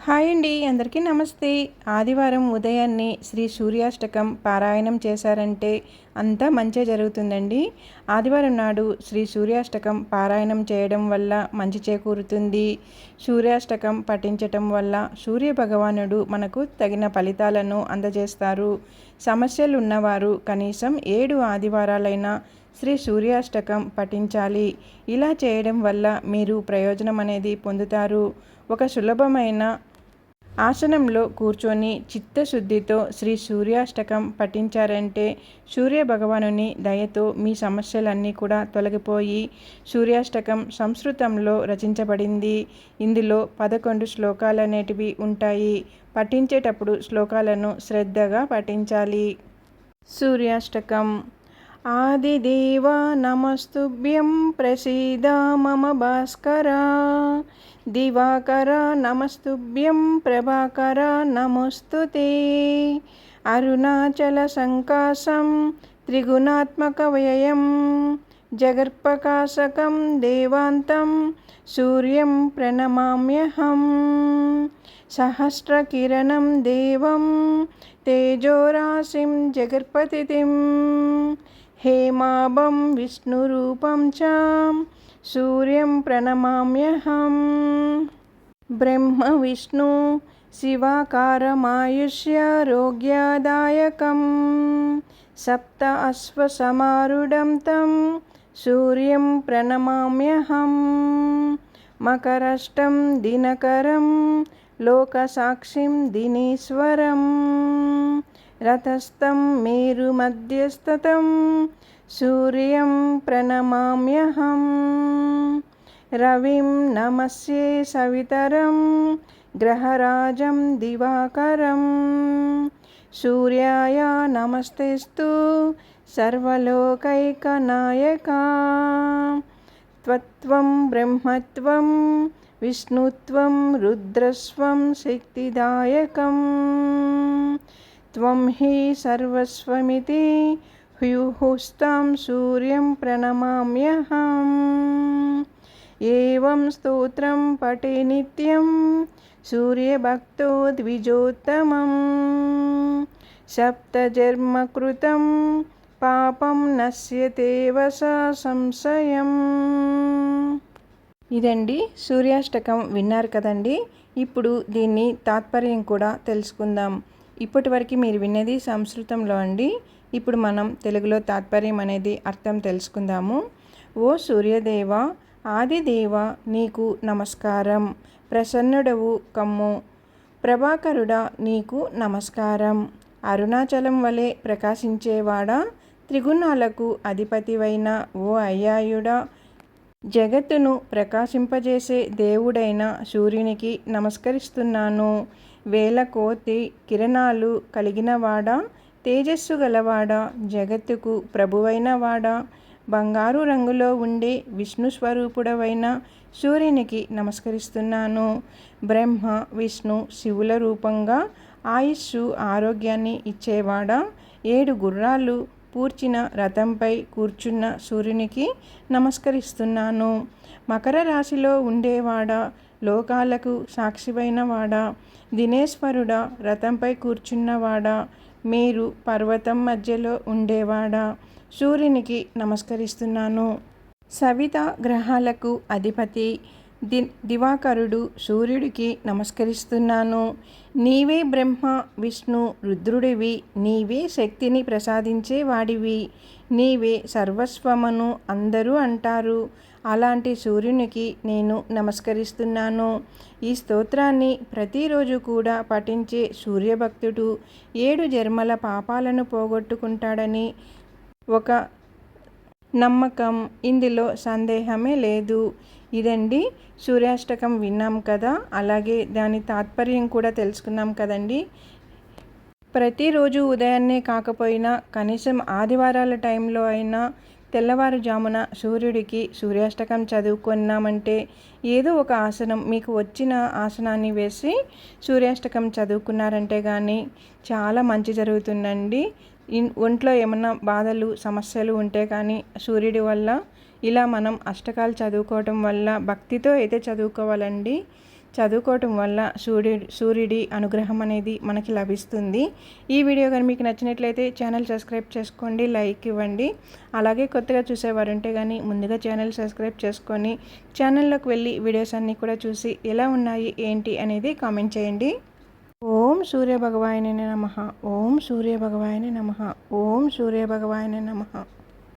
Hi అండి, అందరికీ నమస్తే. ఆదివారం ఉదయాన్నే శ్రీ సూర్యాష్టకం పారాయణం చేశారంటే అంతా మంచే జరుగుతుందండి. ఆదివారం నాడు శ్రీ సూర్యాష్టకం పారాయణం చేయడం వల్ల మంచి చేకూరుతుంది. సూర్యాష్టకం పఠించటం వల్ల సూర్య భగవానుడు మనకు తగిన ఫలితాలను అందజేస్తారు. సమస్యలు ఉన్నవారు కనీసం 7 ఆదివారాలైనా శ్రీ సూర్యాష్టకం పఠించాలి. ఇలా చేయడం వల్ల మీరు ప్రయోజనం అనేది పొందుతారు. ఒక సులభమైన ఆసనంలో కూర్చొని చిత్తశుద్ధితో శ్రీ సూర్యాష్టకం పఠించారంటే సూర్య భగవానుని దయతో మీ సమస్యలన్నీ కూడా తొలగిపోయి, సూర్యాష్టకం సంస్కృతంలో రచించబడింది. ఇందులో 11 శ్లోకాలు అనేటివి ఉంటాయి. పఠించేటప్పుడు శ్లోకాలను శ్రద్ధగా పఠించాలి. సూర్యాష్టకం. ఆదిదేవ నమస్తుభ్యం ప్రసీద మమ భాస్కర, దివాకర నమస్తుభ్యం ప్రభాకర నమోస్తుతే, అరుణాచల సంకాసం త్రిగుణాత్మక వ్యయం జగత్ప్రకాశకం దేవాంతం సూర్యం ప్రణమామ్యహం, సహస్రకిరణం దేవం తేజోరాశిం జగత్పతిం, హేమాభం విష్ణురూపం చ సూర్యం ప్రణమామ్యహం, బ్రహ్మ విష్ణు శివాకారమాయుష్యారోగ్యదాయకం, సప్త అశ్వసమారూఢం తం సూర్యం ప్రణమామ్యహం, మకరష్టం దినకరం లోకసాక్షిం దినీశ్వరం, రథస్థం మేరుమధ్యస్థతం సూర్యం ప్రణమామ్యహం, రవిం నమస్యే సవితరం గ్రహరాజం దివాకరం, సూర్యాయ నమస్తేస్తు సర్వలోకైకనాయకా, త్వం బ్రహ్మత్వం విష్ణుత్వం రుద్రస్వం శక్తిదాయకం, త్వం హి సర్వస్వమితి హ్యూహుస్తాం సూర్యం ప్రణమామ్యహం. ఏవం స్తోత్రం పఠే నిత్యం సూర్యభక్తో ద్విజోత్తమం, సప్తజన్మకృతం పాపం నశ్యతే వస సంశయం. ఇదండి సూర్యాష్టకం. విన్నారు కదండి. ఇప్పుడు దీన్ని తాత్పర్యం కూడా తెలుసుకుందాం. ఇప్పటి వరకు మీరు విన్నది సంస్కృతంలో అండి. ఇప్పుడు మనం తెలుగులో తాత్పర్యం అనేది అర్థం తెలుసుకుందాము. ఓ సూర్యదేవ, ఆదిదేవ, నీకు నమస్కారం. ప్రసన్నుడవు కమ్ము. ప్రభాకరుడా, నీకు నమస్కారం. అరుణాచలం వలె ప్రకాశించేవాడా, త్రిగుణాలకు అధిపతివైన ఓ అయ్యాయుడా, జగత్తును ప్రకాశింపజేసే దేవుడైన సూర్యునికి నమస్కరిస్తున్నాను. వేల కోటి కిరణాలు కలిగినవాడా, తేజస్సు గలవాడా, జగత్తుకు ప్రభువైన వాడా, బంగారు రంగులో ఉండే విష్ణు స్వరూపుడవైన సూర్యునికి నమస్కరిస్తున్నాను. బ్రహ్మ విష్ణు శివుల రూపంగా ఆయుస్సు ఆరోగ్యాన్ని ఇచ్చేవాడా, 7 గుర్రాలు పూర్చిన రథంపై కూర్చున్న సూర్యునికి నమస్కరిస్తున్నాను. మకర రాశిలో ఉండేవాడా, లోకాలకు సాక్షివైన వాడా, దినేశ్వరుడా, రథంపై కూర్చున్నవాడా, మేరు పర్వతం మధ్యలో ఉండేవాడా, సూర్యునికి నమస్కరిస్తున్నాను. సవిత గ్రహాలకు అధిపతి దివాకరుడు సూర్యుడికి నమస్కరిస్తున్నాను. నీవే బ్రహ్మ విష్ణు రుద్రుడివి. నీవే శక్తిని ప్రసాదించే వాడివి. నీవే సర్వస్వమను అందరూ అంటారు. అలాంటి సూర్యునికి నేను నమస్కరిస్తున్నాను. ఈ స్తోత్రాన్ని ప్రతిరోజు కూడా పఠించే సూర్యభక్తుడు 7 జన్మల పాపాలను పోగొట్టుకుంటాడని ఒక నమ్మకం. ఇందులో సందేహమే లేదు. ఇదండి సూర్యాష్టకం. విన్నాం కదా, అలాగే దాని తాత్పర్యం కూడా తెలుసుకున్నాం కదండి. ప్రతిరోజు ఉదయాన్నే కాకపోయినా కనీసం ఆదివారాల టైంలో అయినా తెల్లవారుజామున సూర్యుడికి సూర్యాష్టకం చదువుకున్నామంటే, ఏదో ఒక ఆసనం మీకు వచ్చిన ఆసనాన్ని వేసి సూర్యాష్టకం చదువుకున్నారంటే కానీ చాలా మంచి జరుగుతుందండి. ఒంట్లో ఏమన్నా బాధలు సమస్యలు ఉంటే కానీ సూర్యుడి వల్ల ఇలా మనం అష్టకాలు చదువుకోవటం వల్ల భక్తితో అయితే చదువుకోవాలండి. చదువుకోవటం వల్ల సూర్యుడి అనుగ్రహం అనేది మనకి లభిస్తుంది. ఈ వీడియో కానీ మీకు నచ్చినట్లయితే ఛానల్ సబ్స్క్రైబ్ చేసుకోండి, లైక్ ఇవ్వండి. అలాగే కొత్తగా చూసేవారంటే కానీ ముందుగా ఛానల్ సబ్స్క్రైబ్ చేసుకొని ఛానల్లోకి వెళ్ళి వీడియోస్ అన్నీ కూడా చూసి ఎలా ఉన్నాయి ఏంటి అనేది కామెంట్ చేయండి. ఓం సూర్య భగవాయనే నమః. ఓం సూర్య భగవాయనే నమః. ఓం సూర్య భగవాయనే నమః.